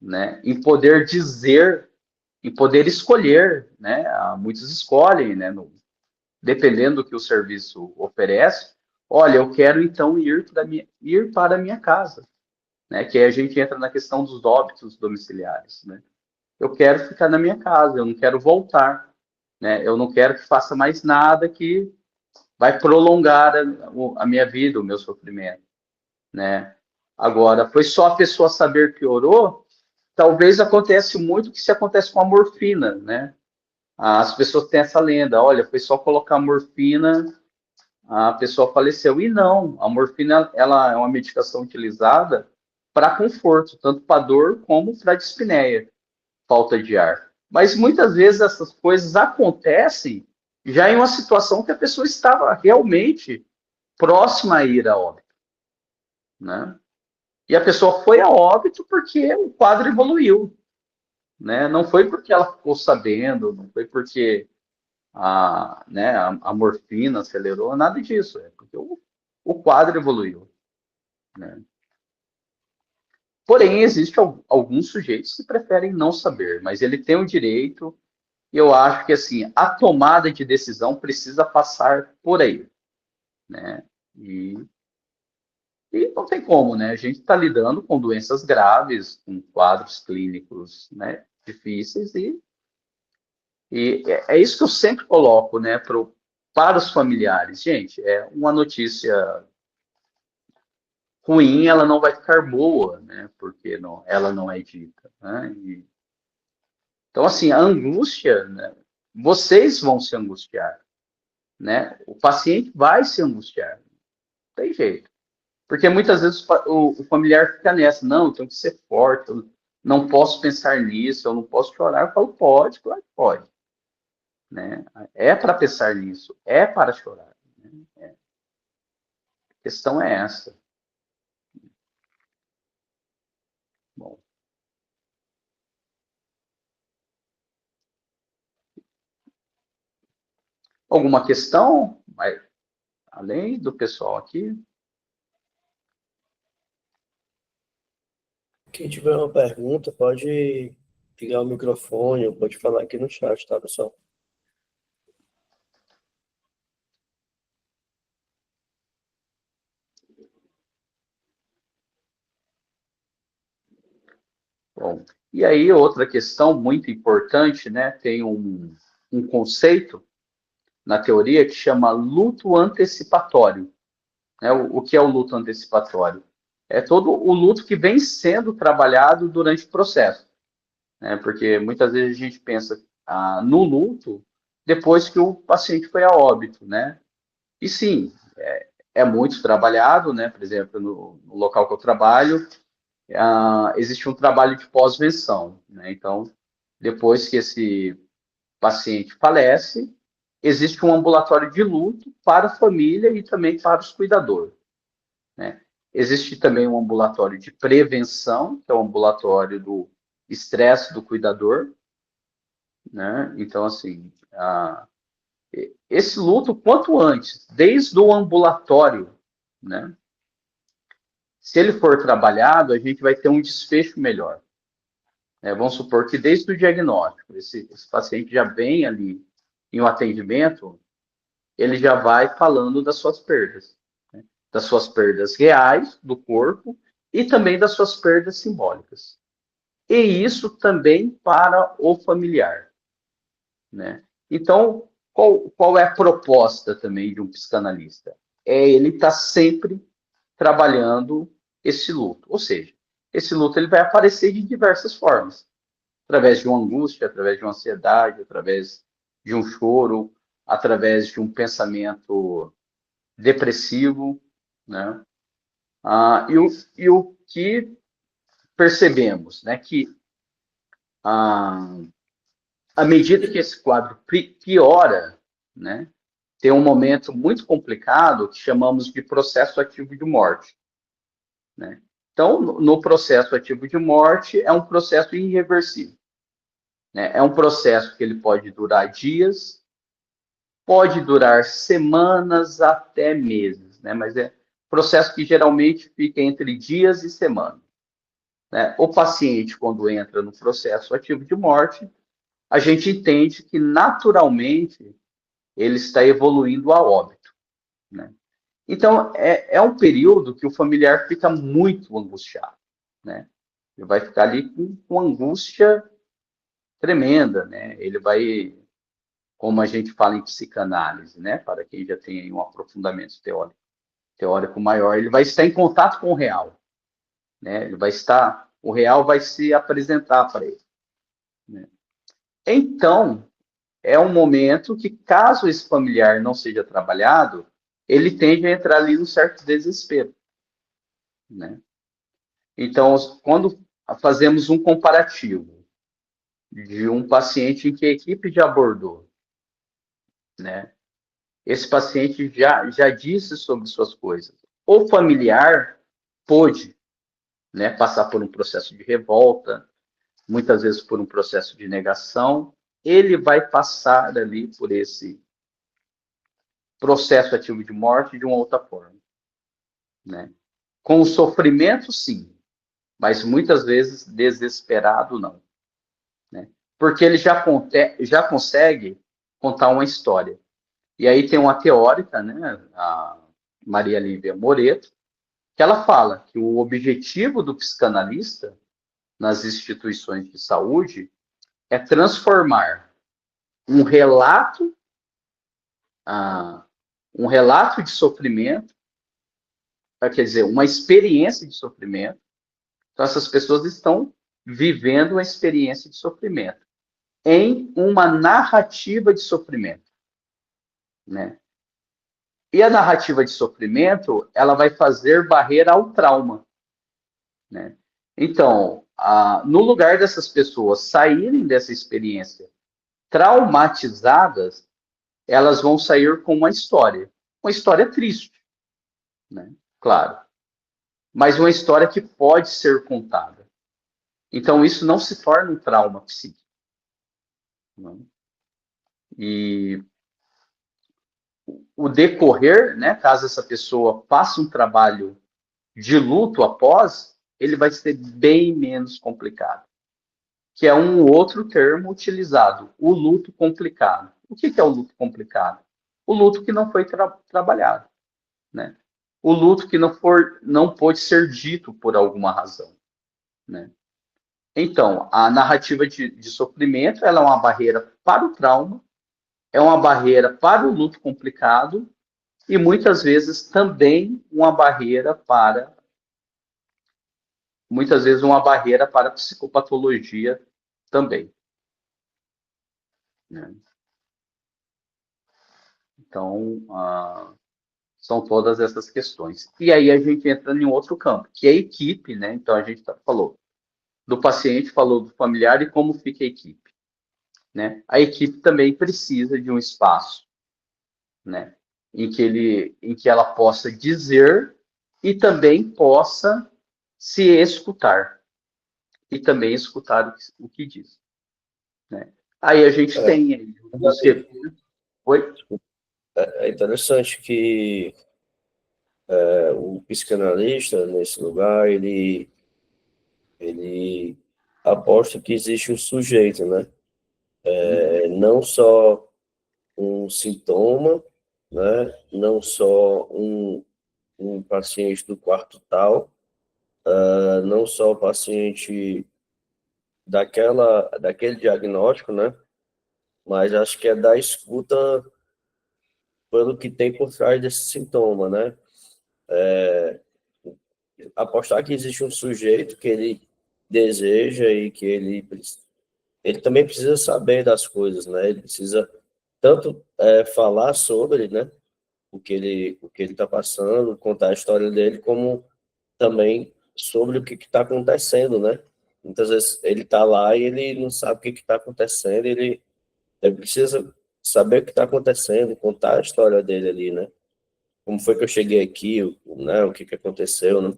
Speaker 2: né? Em poder dizer, em poder escolher, né? Muitos escolhem, né? Dependendo do que o serviço oferece. Olha, eu quero então ir para a minha casa, né? Que aí a gente entra na questão dos óbitos domiciliares, né? Eu quero ficar na minha casa, eu não quero voltar, né? Eu não quero que faça mais nada que vai prolongar a minha vida, o meu sofrimento, né? Agora, foi só a pessoa saber que orou, talvez acontece muito que se acontece com a morfina, né? As pessoas têm essa lenda: olha, foi só colocar morfina, a pessoa faleceu. E não, a morfina, ela é uma medicação utilizada para conforto, tanto para dor como para dispneia, falta de ar. Mas muitas vezes essas coisas acontecem já em uma situação que a pessoa estava realmente próxima a ir a óbito, né? E a pessoa foi a óbito porque o quadro evoluiu, né? Não foi porque ela ficou sabendo, não foi porque a morfina acelerou, nada disso. É porque o quadro evoluiu, né? Porém, existem alguns sujeitos que preferem não saber, mas ele tem o direito, e eu acho que assim, a tomada de decisão precisa passar por aí, né? E não tem como, né? A gente está lidando com doenças graves, com quadros clínicos, né, difíceis, e é isso que eu sempre coloco, né, para os familiares. Gente, é uma notícia ruim, ela não vai ficar boa, né, porque ela não é dita, né? Então, assim, a angústia, né, vocês vão se angustiar, né? O paciente vai se angustiar, não tem jeito. Porque muitas vezes o familiar fica nessa, não, eu tenho que ser forte, eu não posso pensar nisso, eu não posso chorar. Eu falo, pode, claro que pode. Né? É para pensar nisso, é para chorar. Né? A questão é essa. Bom, alguma questão, além do pessoal aqui?
Speaker 1: Quem tiver uma pergunta, pode ligar o microfone, ou pode falar aqui no chat, tá, pessoal?
Speaker 2: Bom, e aí outra questão muito importante, né? Tem um conceito na teoria que chama luto antecipatório. Né? O que é o luto antecipatório? É todo o luto que vem sendo trabalhado durante o processo. Né? Porque muitas vezes a gente pensa no luto depois que o paciente foi a óbito. Né? E sim, é muito trabalhado, né? Por exemplo, no local que eu trabalho, existe um trabalho de pós-venção. Né? Então, depois que esse paciente falece, existe um ambulatório de luto para a família e também para os cuidadores. Né? Existe também um ambulatório de prevenção, que é o ambulatório do estresse do cuidador. Né? Então, assim, esse luto, quanto antes, desde o ambulatório, né? Se ele for trabalhado, a gente vai ter um desfecho melhor. Né? Vamos supor que desde o diagnóstico, esse paciente já vem ali em um atendimento, ele já vai falando das suas perdas. Né? Das suas perdas reais do corpo e também das suas perdas simbólicas. E isso também para o familiar. Né? Então, qual é a proposta também de um psicanalista? É ele estar sempre trabalhando esse luto. Ou seja, esse luto ele vai aparecer de diversas formas. Através de uma angústia, através de uma ansiedade, através de um choro, através de um pensamento depressivo. Né? E o que percebemos, né, que à medida que esse quadro piora, né, tem um momento muito complicado que chamamos de processo ativo de morte. Né? Então, no processo ativo de morte, é um processo irreversível. Né? É um processo que ele pode durar dias, pode durar semanas até meses, né? Mas é um processo que geralmente fica entre dias e semanas. Né? O paciente, quando entra no processo ativo de morte, a gente entende que naturalmente ele está evoluindo a óbito. Né? Então, é um período que o familiar fica muito angustiado. Né? Ele vai ficar ali com angústia tremenda. Né? Ele vai, como a gente fala em psicanálise, né? Para quem já tem um aprofundamento teórico maior, ele vai estar em contato com o real. Né? O real vai se apresentar para ele. Né? Então, é um momento que, caso esse familiar não seja trabalhado, ele tende a entrar ali num certo desespero. Né? Então, quando fazemos um comparativo de um paciente em que a equipe já abordou, né? Esse paciente já disse sobre suas coisas. O familiar pôde, né, passar por um processo de revolta, muitas vezes por um processo de negação, ele vai passar ali por esse processo ativo de morte de uma outra forma, né? Com o sofrimento, sim, mas muitas vezes desesperado, não, né? Porque ele já consegue contar uma história. E aí tem uma teórica, né, a Maria Lívia Moreto, que ela fala que o objetivo do psicanalista nas instituições de saúde é transformar um relato, ah, um relato de sofrimento, quer dizer, uma experiência de sofrimento. Então, essas pessoas estão vivendo uma experiência de sofrimento em uma narrativa de sofrimento, né? E a narrativa de sofrimento, ela vai fazer barreira ao trauma, né? Então, no lugar dessas pessoas saírem dessa experiência traumatizadas, elas vão sair com uma história triste, né? Claro, mas uma história que pode ser contada. Então, isso não se torna um trauma psíquico, né? E o decorrer, né, caso essa pessoa faça um trabalho de luto após, ele vai ser bem menos complicado, que é um outro termo utilizado, o luto complicado. O que é o luto complicado? O luto que não foi trabalhado, né? O luto que não pôde ser dito por alguma razão, né? Então, a narrativa de sofrimento, ela é uma barreira para o trauma, é uma barreira para o luto complicado e muitas vezes também uma barreira para a psicopatologia também, né? Então, são todas essas questões. E aí a gente entra em outro campo, que é a equipe, né? Então a gente falou do paciente, falou do familiar e como fica a equipe, né? A equipe também precisa de um espaço, né? Em que ela possa dizer e também possa se escutar e também escutar o que diz, né? Aí a gente tem aí os recursos. Oi?
Speaker 1: É interessante que o psicanalista, nesse lugar, ele aposta que existe um sujeito, né? Não só um sintoma, né? Não só um paciente do quarto tal, não só o paciente daquele diagnóstico, né? Mas acho que é da escuta pelo que tem por trás desse sintoma, né? Apostar que existe um sujeito que ele deseja e que ele também precisa saber das coisas, né? Ele precisa tanto falar sobre, né? O que ele está passando, contar a história dele, como também sobre o que está acontecendo, né? Muitas vezes ele está lá e ele não sabe o que está acontecendo, ele precisa saber o que está acontecendo, contar a história dele ali, né? Como foi que eu cheguei aqui, né? O que aconteceu, né?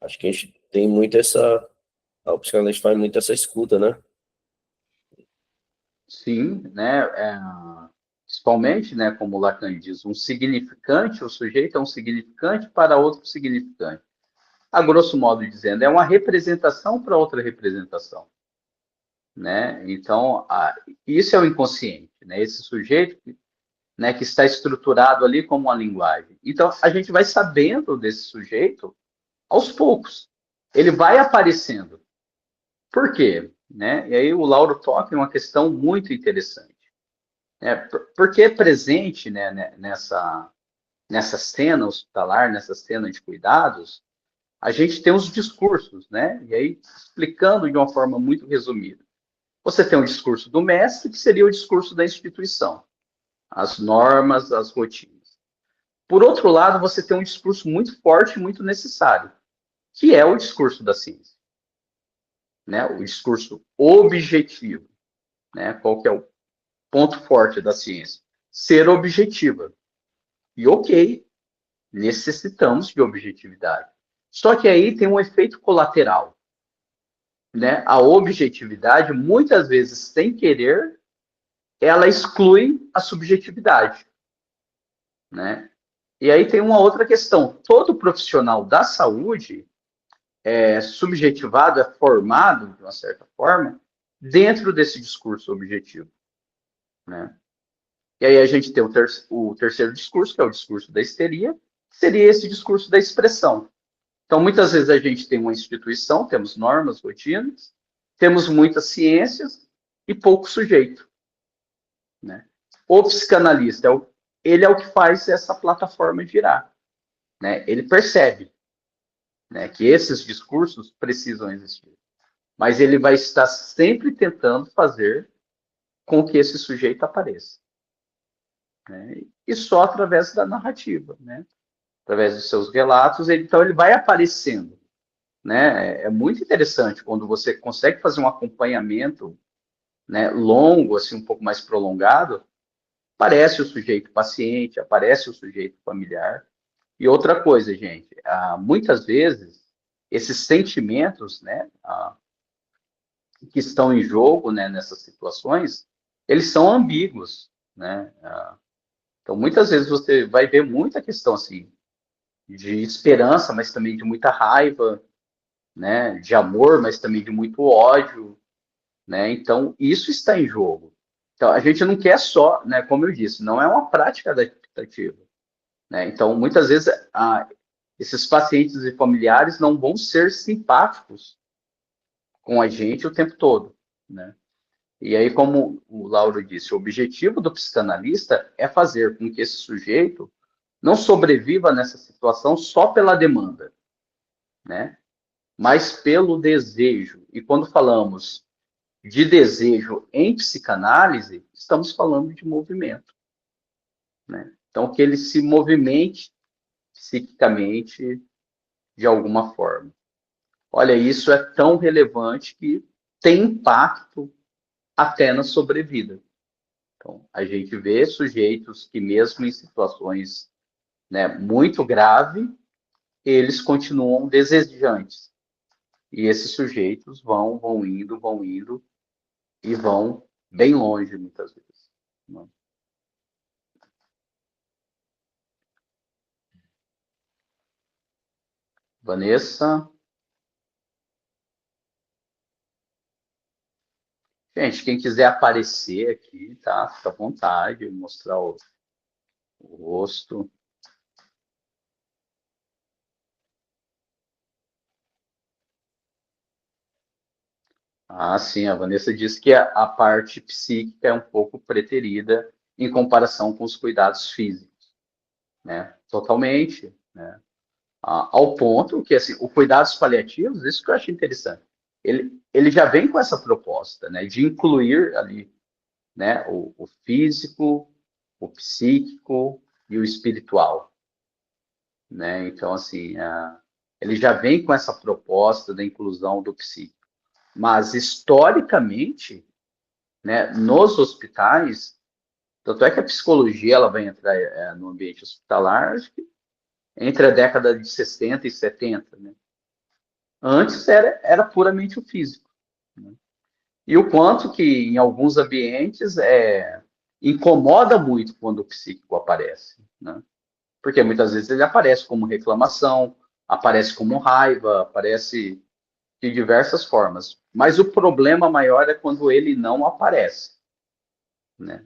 Speaker 1: Acho que a gente tem muito a psicanálise faz muito essa escuta, né?
Speaker 2: Sim, né? Principalmente, né, como Lacan diz, um significante, o sujeito é um significante para outro significante. A grosso modo dizendo, é uma representação para outra representação, né? Então, isso é o inconsciente, né? Esse sujeito, né, que está estruturado ali como uma linguagem. Então, a gente vai sabendo desse sujeito aos poucos. Ele vai aparecendo. Por quê? Né? E aí o Lauro toca em uma questão muito interessante. Porque é presente, né, nessa cena hospitalar, nessa cena de cuidados, a gente tem os discursos, né? E aí, explicando de uma forma muito resumida. Você tem o discurso do mestre, que seria o discurso da instituição, as normas, as rotinas. Por outro lado, você tem um discurso muito forte, muito necessário, que é o discurso da ciência, né? O discurso objetivo, né? Qual que é o ponto forte da ciência? Ser objetiva. E ok, necessitamos de objetividade. Só que aí tem um efeito colateral, né, a objetividade, muitas vezes, sem querer, ela exclui a subjetividade, né? E aí tem uma outra questão. Todo profissional da saúde é subjetivado, é formado, de uma certa forma, dentro desse discurso objetivo, né? E aí a gente tem o terceiro discurso, que é o discurso da histeria, que seria esse discurso da expressão. Então, muitas vezes a gente tem uma instituição, temos normas, rotinas, temos muitas ciências e pouco sujeito, né? O psicanalista, ele é o que faz essa plataforma girar, né? Ele percebe, né, que esses discursos precisam existir, mas ele vai estar sempre tentando fazer com que esse sujeito apareça, né? E só através da narrativa, né? Através dos seus relatos, então ele vai aparecendo, né? É muito interessante quando você consegue fazer um acompanhamento, né, longo, assim, um pouco mais prolongado, aparece o sujeito paciente, aparece o sujeito familiar. E outra coisa, gente, muitas vezes esses sentimentos, né, que estão em jogo, né, nessas situações, eles são ambíguos, né? Então, muitas vezes você vai ver muita questão assim de esperança, mas também de muita raiva, né, de amor, mas também de muito ódio, né? Então, isso está em jogo. Então, a gente não quer só, né, como eu disse, não é uma prática adaptativa, né? Então, muitas vezes, esses pacientes e familiares não vão ser simpáticos com a gente o tempo todo, né? E aí, como o Lauro disse, o objetivo do psicanalista é fazer com que esse sujeito não sobreviva nessa situação só pela demanda, né? Mas pelo desejo. E quando falamos de desejo em psicanálise, estamos falando de movimento, né? Então, que ele se movimente psiquicamente de alguma forma. Olha, isso é tão relevante que tem impacto até na sobrevida. Então, a gente vê sujeitos que, mesmo em situações, né, muito graves, eles continuam desejantes. E esses sujeitos vão indo e vão bem longe, muitas vezes, né? Vanessa? Gente, quem quiser aparecer aqui, tá? Fica à vontade, mostrar o rosto. Ah, sim, a Vanessa disse que a parte psíquica é um pouco preterida em comparação com os cuidados físicos, né? Totalmente, né? Ao ponto que, assim, o cuidados paliativos, isso que eu acho interessante, ele já vem com essa proposta, né, de incluir ali, né, o físico, o psíquico e o espiritual, né? Então, assim, ele já vem com essa proposta da inclusão do psíquico. Mas, historicamente, né, nos hospitais, tanto é que a psicologia ela vai entrar no ambiente hospitalar, acho que entre a década de 60 e 70, né? Antes era puramente o físico, né? E o quanto que em alguns ambientes incomoda muito quando o psíquico aparece, né? Porque muitas vezes ele aparece como reclamação, aparece como raiva, aparece de diversas formas. Mas o problema maior é quando ele não aparece, né?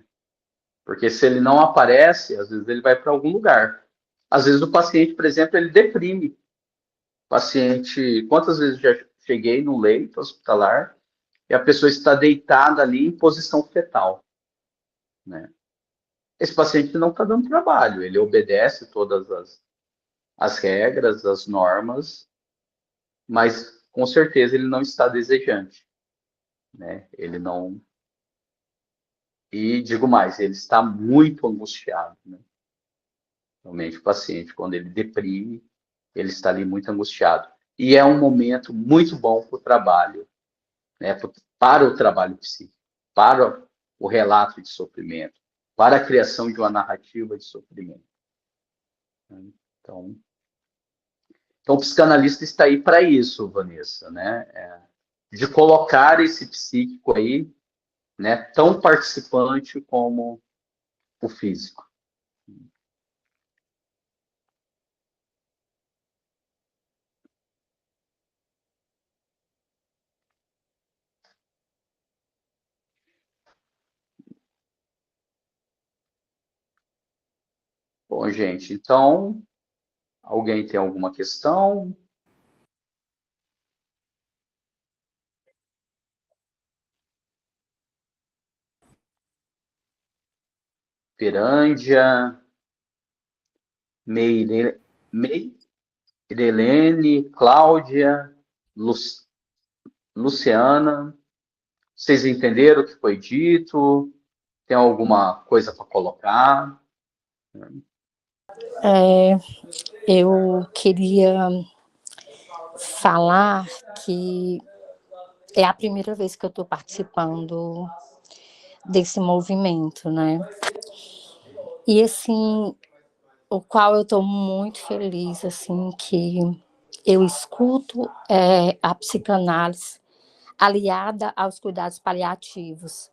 Speaker 2: Porque se ele não aparece, às vezes ele vai para algum lugar. Às vezes o paciente, por exemplo, ele deprime. O paciente, quantas vezes eu já cheguei no leito hospitalar e a pessoa está deitada ali em posição fetal, né? Esse paciente não está dando trabalho, ele obedece todas as regras, as normas, mas com certeza ele não está desejante, né? Ele não. E digo mais, ele está muito angustiado, né? Realmente, o paciente, quando ele deprime, ele está ali muito angustiado. E é um momento muito bom para o trabalho, né? Para o trabalho psíquico, para o relato de sofrimento, para a criação de uma narrativa de sofrimento, né? Então, o psicanalista está aí para isso, Vanessa, né? de colocar esse psíquico aí, né, tão participante como o físico. Bom, gente, então, alguém tem alguma questão? Perândia, Meire, Meirelene, Cláudia, Luciana, vocês entenderam o que foi dito? Tem alguma coisa para colocar?
Speaker 3: Eu queria falar que é a primeira vez que eu estou participando desse movimento, né? E assim, o qual eu estou muito feliz, assim, que eu escuto a psicanálise aliada aos cuidados paliativos.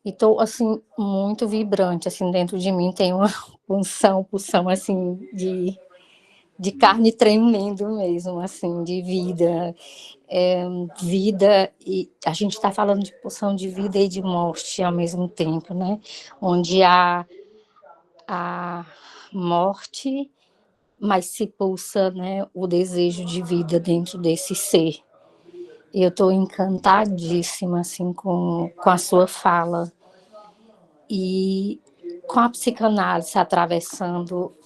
Speaker 3: E estou, assim, muito vibrante, assim, dentro de mim tem uma pulsão, assim, de carne tremendo mesmo, assim, de vida. Vida, e a gente está falando de pulsão de vida e de morte ao mesmo tempo, né? Onde há a morte, mas se pulsa, né, o desejo de vida dentro desse ser. E eu estou encantadíssima assim, com a sua fala e com a psicanálise atravessando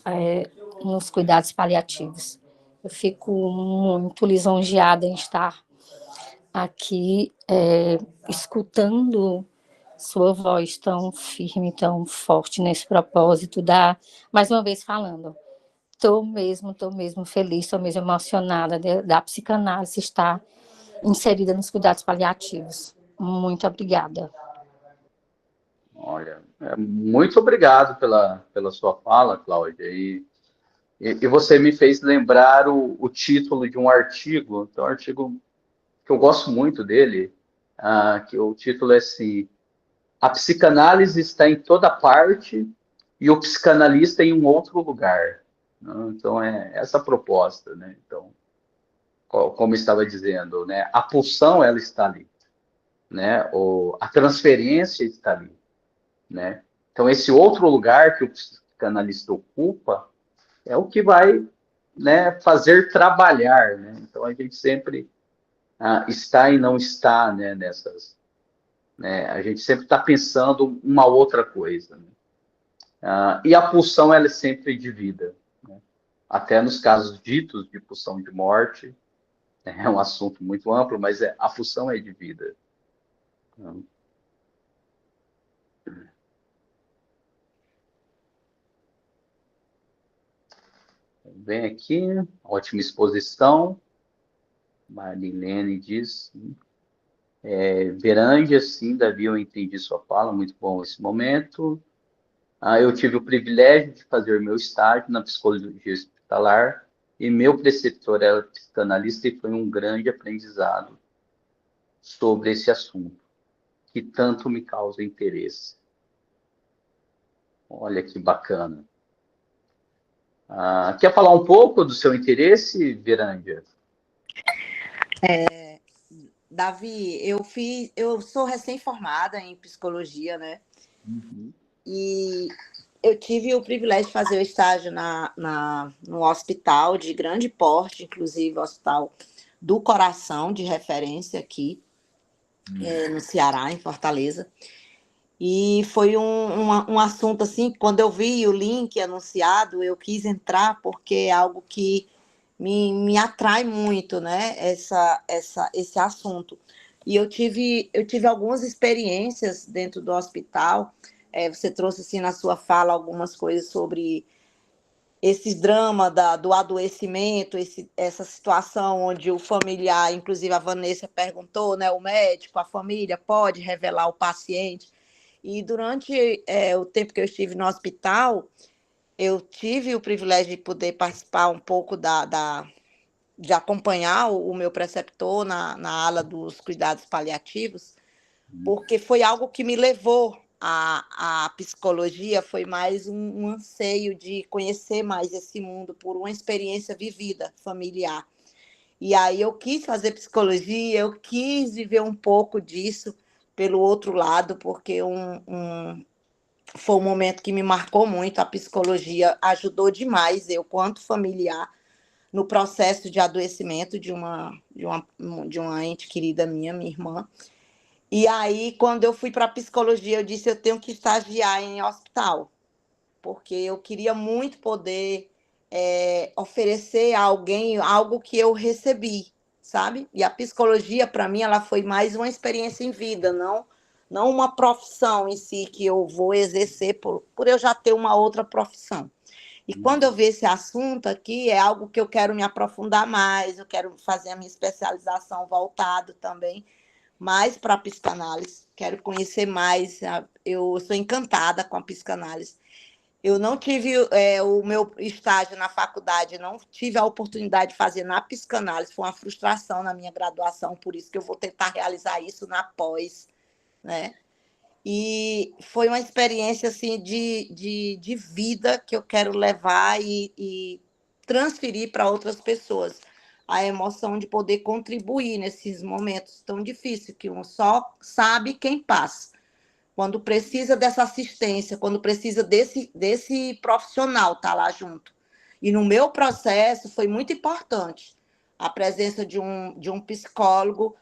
Speaker 3: nos cuidados paliativos. Eu fico muito lisonjeada em estar aqui escutando sua voz tão firme, tão forte nesse propósito, mais uma vez falando, estou mesmo feliz, estou mesmo emocionada da psicanálise estar inserida nos cuidados paliativos. Muito obrigada.
Speaker 2: Olha, muito obrigado pela sua fala, Cláudia. E você me fez lembrar o título de um artigo, um artigo que eu gosto muito dele, que o título é assim: A psicanálise está em toda parte e o psicanalista em um outro lugar. Então, é essa a proposta, né? Então, como eu estava dizendo, né? A pulsão, ela está ali, né? A transferência está ali, né? Então, esse outro lugar que o psicanalista ocupa é o que vai, né, fazer trabalhar, né? Então, a gente sempre está e não está, né, nessas, né? A gente sempre está pensando uma outra coisa, né? E a pulsão, ela é sempre de vida, né? Até nos casos ditos de pulsão de morte, é um assunto muito amplo, mas a pulsão é de vida. Vem aqui, ótima exposição. Marilene diz. Verândia, sim, Davi, eu entendi sua fala, muito bom esse momento. Eu tive o privilégio de fazer meu estágio na psicologia hospitalar e meu preceptor era psicanalista e foi um grande aprendizado sobre esse assunto, que tanto me causa interesse. Olha que bacana. Quer falar um pouco do seu interesse, Verândia?
Speaker 4: Davi, eu sou recém-formada em psicologia, né?
Speaker 2: Uhum.
Speaker 4: E eu tive o privilégio de fazer o estágio no hospital de grande porte, inclusive o Hospital do Coração, de referência aqui, no Ceará, em Fortaleza. E foi um assunto assim, quando eu vi o link anunciado, eu quis entrar porque é algo que me atrai muito, né? Esse assunto. E eu tive algumas experiências dentro do hospital. Você trouxe assim na sua fala algumas coisas sobre esse drama do adoecimento, essa situação onde o familiar, inclusive a Vanessa perguntou, né? O médico, a família pode revelar o paciente. E durante o tempo que eu estive no hospital, eu tive o privilégio de poder participar um pouco de acompanhar o meu preceptor na ala dos cuidados paliativos, porque foi algo que me levou à psicologia, foi mais um anseio de conhecer mais esse mundo por uma experiência vivida, familiar. E aí eu quis fazer psicologia, eu quis viver um pouco disso pelo outro lado, porque foi um momento que me marcou muito, a psicologia ajudou demais eu, quanto familiar, no processo de adoecimento de uma ente querida minha irmã. E aí, quando eu fui para a psicologia, eu disse, eu tenho que estagiar em hospital, porque eu queria muito poder oferecer a alguém algo que eu recebi, sabe? E a psicologia, para mim, ela foi mais uma experiência em vida, não uma profissão em si que eu vou exercer por eu já ter uma outra profissão. E quando eu vi esse assunto aqui, é algo que eu quero me aprofundar mais, eu quero fazer a minha especialização voltado também mais para a psicanálise, quero conhecer mais, eu sou encantada com a psicanálise. Eu não tive o meu estágio na faculdade, não tive a oportunidade de fazer na psicanálise, foi uma frustração na minha graduação, por isso que eu vou tentar realizar isso na pós, né? E foi uma experiência assim, de vida que eu quero levar e transferir para outras pessoas. A emoção de poder contribuir nesses momentos tão difíceis, que um só sabe quem passa. Quando precisa dessa assistência, quando precisa desse profissional estar lá junto. E no meu processo foi muito importante a presença de um psicólogo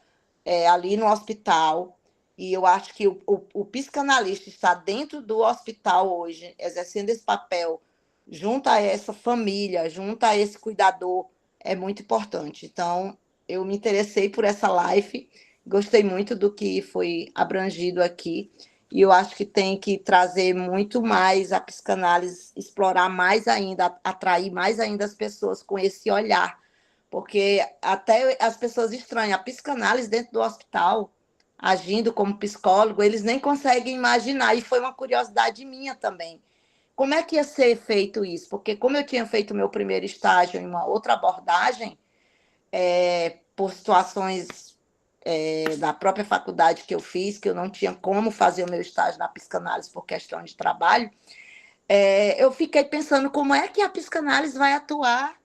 Speaker 4: ali no hospital. E eu acho que o psicanalista está dentro do hospital hoje, exercendo esse papel, junto a essa família, junto a esse cuidador, é muito importante. Então, eu me interessei por essa live, gostei muito do que foi abrangido aqui, e eu acho que tem que trazer muito mais a psicanálise, explorar mais ainda, atrair mais ainda as pessoas com esse olhar, porque até as pessoas estranham a psicanálise dentro do hospital, agindo como psicólogo, eles nem conseguem imaginar, e foi uma curiosidade minha também. Como é que ia ser feito isso? Porque como eu tinha feito meu primeiro estágio em uma outra abordagem, por situações da própria faculdade que eu fiz, que eu não tinha como fazer o meu estágio na psicanálise por questão de trabalho, eu fiquei pensando como é que a psicanálise vai atuar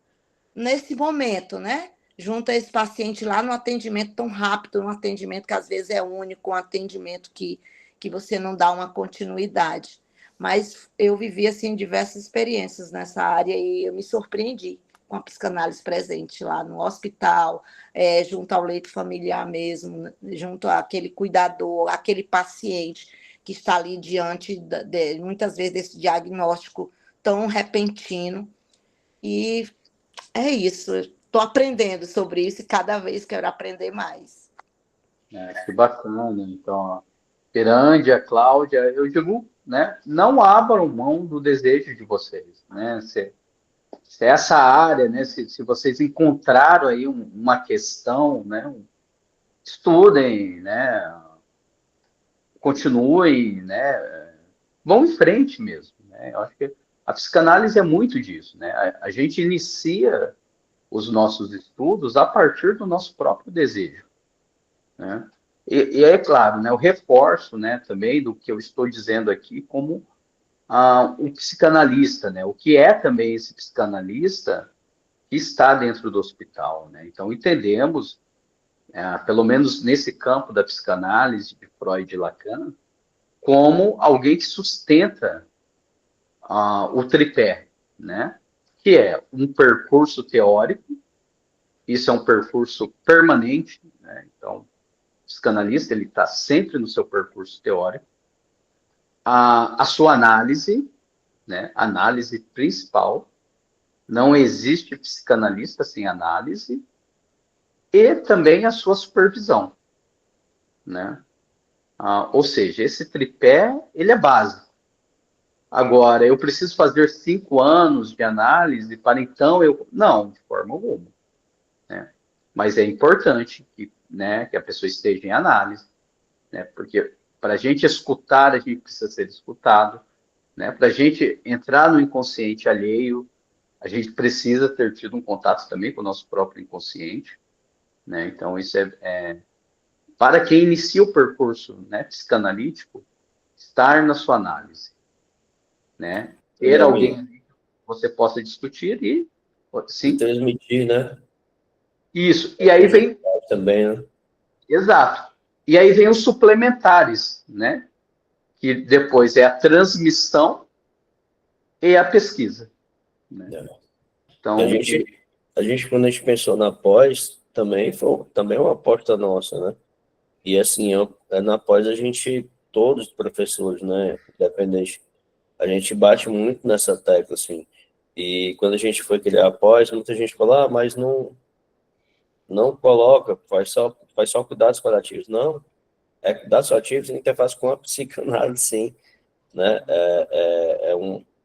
Speaker 4: nesse momento, né? Junto a esse paciente lá no atendimento tão rápido, um atendimento que às vezes é único, um atendimento que você não dá uma continuidade. Mas eu vivi assim diversas experiências nessa área e eu me surpreendi com a psicanálise presente lá no hospital, junto ao leito familiar mesmo, junto àquele cuidador, aquele paciente que está ali diante, muitas vezes, desse diagnóstico tão repentino. E é isso, estou aprendendo sobre isso e cada vez quero aprender mais.
Speaker 2: Que bacana. Então, Pirândia, Cláudia, eu digo, né, não abram mão do desejo de vocês, né? Se essa área, né, se vocês encontraram aí uma questão, né, estudem, né, continuem, né, vão em frente mesmo, né? Eu acho que a psicanálise é muito disso, né? A gente inicia os nossos estudos a partir do nosso próprio desejo, né? E é claro, né, o reforço, né, também do que eu estou dizendo aqui como um psicanalista, né? O que é também esse psicanalista que está dentro do hospital, né? Então entendemos, pelo menos nesse campo da psicanálise de Freud e Lacan, como alguém que sustenta o tripé, né? Que é um percurso teórico, isso é um percurso permanente, né? Então, o psicanalista ele está sempre no seu percurso teórico, a sua análise, né? Análise principal, não existe psicanalista sem análise, e também a sua supervisão, né? Ou seja, esse tripé ele é básico. Agora, eu preciso fazer 5 anos de análise para então eu... Não, de forma alguma, né? Mas é importante que, né, que a pessoa esteja em análise, né? Porque para a gente escutar, a gente precisa ser escutado, né? Para a gente entrar no inconsciente alheio, a gente precisa ter tido um contato também com o nosso próprio inconsciente, né? Então, isso para quem inicia o percurso, né, psicanalítico, estar na sua análise, né? Ter alguém ali que você possa discutir
Speaker 1: e
Speaker 2: sim,
Speaker 1: transmitir, né?
Speaker 2: isso. E aí vem
Speaker 1: também, né?
Speaker 2: exato. E aí vem os suplementares, né? Que depois é a transmissão e a pesquisa, né? Então,
Speaker 1: a gente, quando a gente pensou na pós, também é uma aposta nossa, né? E assim, na pós a gente, todos os professores, né, independente, a gente bate muito nessa tecla, assim. E quando a gente foi criar a pós, muita gente falou, mas não coloca, faz só cuidados paliativos. Não, cuidados paliativos em interface com a psicanálise, sim, né?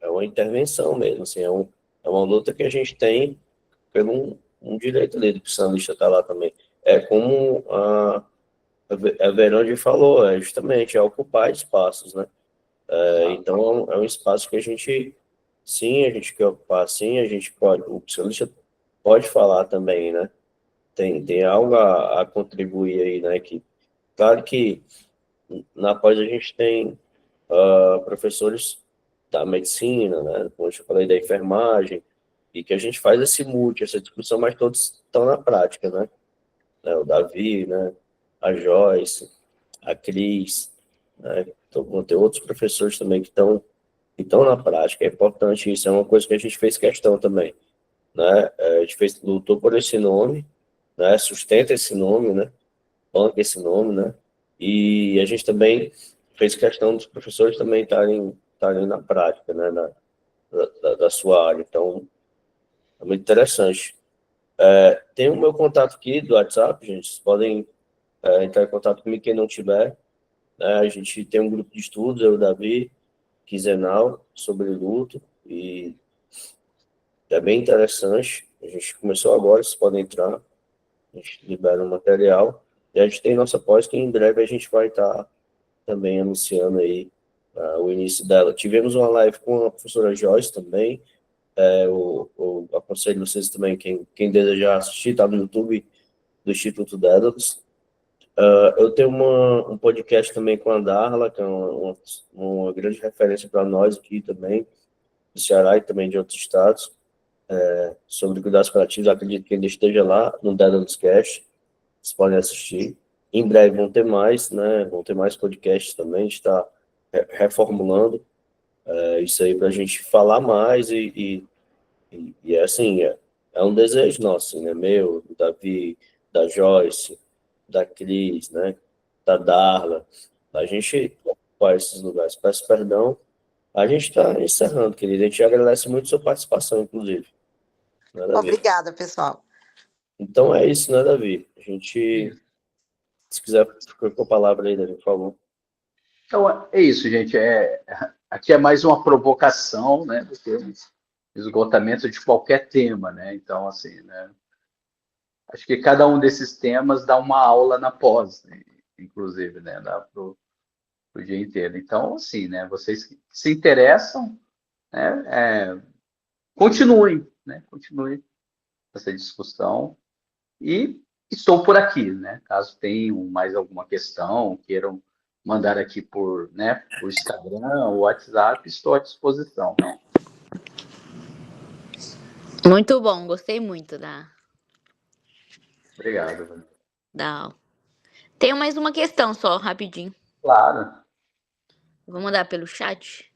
Speaker 1: É uma intervenção mesmo, assim, é uma luta que a gente tem pelo um direito ali do psicanalista estar lá também. É como a Verônica falou, justamente, ocupar espaços, né? Então, é um espaço que a gente, sim, a gente quer ocupar, sim, a gente pode, o psicanalista pode falar também, né? Tem algo a contribuir aí, né? Claro que na pós a gente tem professores da medicina, né? Como eu falei, da enfermagem, e que a gente faz essa discussão, mas todos estão na prática, né? O Davi, né? A Joyce, a Cris, né? Então, tem outros professores também que estão na prática. É importante isso, é uma coisa que a gente fez questão também, né? A gente lutou por esse nome, né? Sustenta esse nome, né? Banca esse nome, né? E a gente também fez questão dos professores também estarem na prática, né? Da sua área. Então, é muito interessante. Tem o meu contato aqui do WhatsApp, gente. Vocês podem entrar em contato comigo quem não tiver. Né? A gente tem um grupo de estudos, eu, Davi, quinzenal, sobre luto. E é bem interessante. A gente começou agora, vocês podem entrar. A gente libera o material. E a gente tem nossa pós, que em breve a gente vai estar também anunciando aí o início dela. Tivemos uma live com a professora Joyce também. Eu aconselho vocês também, quem desejar assistir, está no YouTube do Instituto Dédalus. Eu tenho um podcast também com a Darla, que é uma grande referência para nós aqui também, do Ceará e também de outros estados, sobre cuidados paliativos. Acredito que ainda esteja lá no Dédalus Cast, vocês podem assistir. Em breve vão ter mais, né? Vão ter mais podcasts também, a gente está reformulando isso aí para a gente falar mais e assim, é um desejo nosso, né? Meu, do Davi, da Joyce, da Cris, né? Da Darla, a gente ocupar esses lugares. Peço perdão. A gente está encerrando, querido. A gente agradece muito a sua participação, inclusive. Né, Davi?
Speaker 4: Obrigada, pessoal.
Speaker 1: Então é isso, né, Davi? A gente, se quiser, fica com a palavra aí, Davi, por favor.
Speaker 2: Então, é isso, gente. Aqui é mais uma provocação, né, do que um esgotamento de qualquer tema, né? Então, assim, né, acho que cada um desses temas dá uma aula na pós, né, inclusive, né, dá pro dia inteiro. Então, assim, né, vocês que se interessam, né, continuem, né, continuem essa discussão e estou por aqui, né, caso tenham mais alguma questão, queiram mandar aqui por Instagram, WhatsApp, estou à disposição.
Speaker 5: Muito bom, gostei muito
Speaker 2: Obrigado.
Speaker 5: da. Tenho mais uma questão só, rapidinho.
Speaker 2: Claro.
Speaker 5: Vou mandar pelo chat.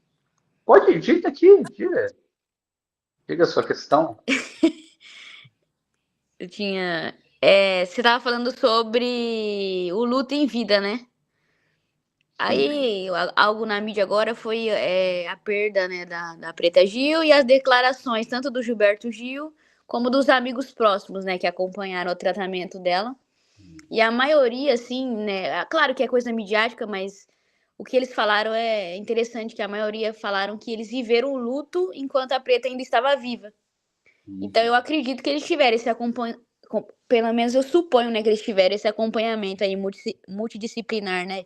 Speaker 2: Pode, diga aqui, diga a sua questão.
Speaker 5: Eu tinha. Você estava falando sobre o luto em vida, né? Aí, algo na mídia agora foi a perda, né, da Preta Gil e as declarações tanto do Gilberto Gil como dos amigos próximos, né, que acompanharam o tratamento dela. E a maioria, assim, né, claro que é coisa midiática, mas o que eles falaram é interessante, que a maioria falaram que eles viveram o luto enquanto a Preta ainda estava viva. Então, eu acredito que eles tiveram esse acompanhamento, pelo menos eu suponho, né, que eles tiveram esse acompanhamento aí multidisciplinar, né,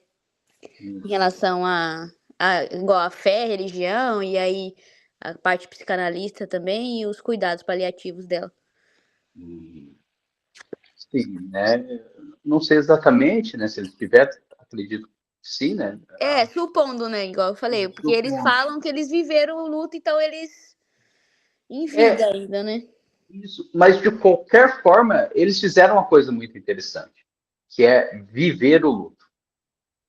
Speaker 5: em relação igual a fé, religião, e aí a parte psicanalista também e os cuidados paliativos dela.
Speaker 2: Sim, né? Não sei exatamente, né? Se eles tiverem, acredito que sim, né?
Speaker 5: Supondo, né? Igual eu falei, porque eles
Speaker 2: Supondo.
Speaker 5: falam que eles viveram o luto, então eles em
Speaker 2: É.
Speaker 5: vida ainda, né?
Speaker 2: Isso, mas de qualquer forma, eles fizeram uma coisa muito interessante, que é viver o luto,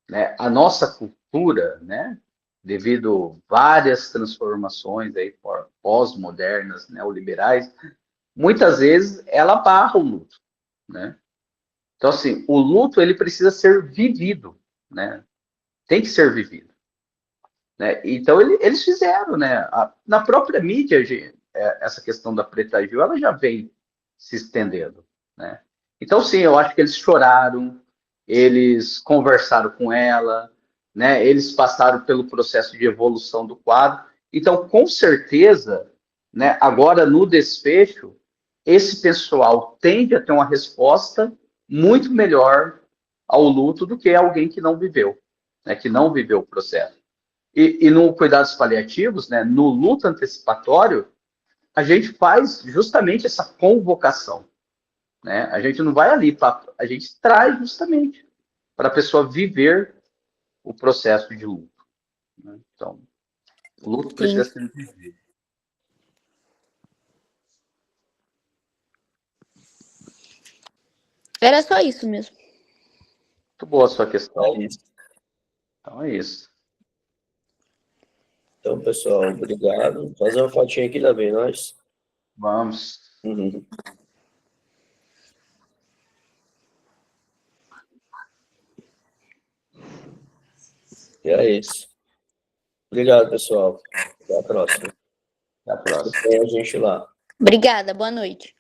Speaker 2: né? A nossa cultura, né, devido a várias transformações aí pós-modernas, neoliberais, muitas vezes ela barra o luto, né? Então assim, o luto ele precisa ser vivido, né? Tem que ser vivido, né? Então eles fizeram, né? Na própria mídia, essa questão da Preta Gil, ela já vem se estendendo, né? Então sim, eu acho que eles choraram, eles conversaram com ela, né? Eles passaram pelo processo de evolução do quadro. Então, com certeza, né? Agora no desfecho, esse pessoal tende a ter uma resposta muito melhor ao luto do que alguém que não viveu, né? Que não viveu o processo. E no cuidados paliativos, né, no luto antecipatório, a gente faz justamente essa convocação, né? A gente não vai ali, a gente traz justamente para a pessoa viver o processo de luto, né? Então, o luto precisa ser vivido.
Speaker 5: Era só isso mesmo.
Speaker 2: Muito boa a sua questão.
Speaker 1: É isso.
Speaker 2: Então é isso.
Speaker 1: Então, pessoal, obrigado. Fazer uma fotinha aqui também, nós.
Speaker 2: Vamos.
Speaker 1: Uhum. E é isso. Obrigado, pessoal. Até a próxima.
Speaker 2: Até a próxima.
Speaker 1: Tem a gente lá.
Speaker 5: Obrigada, boa noite.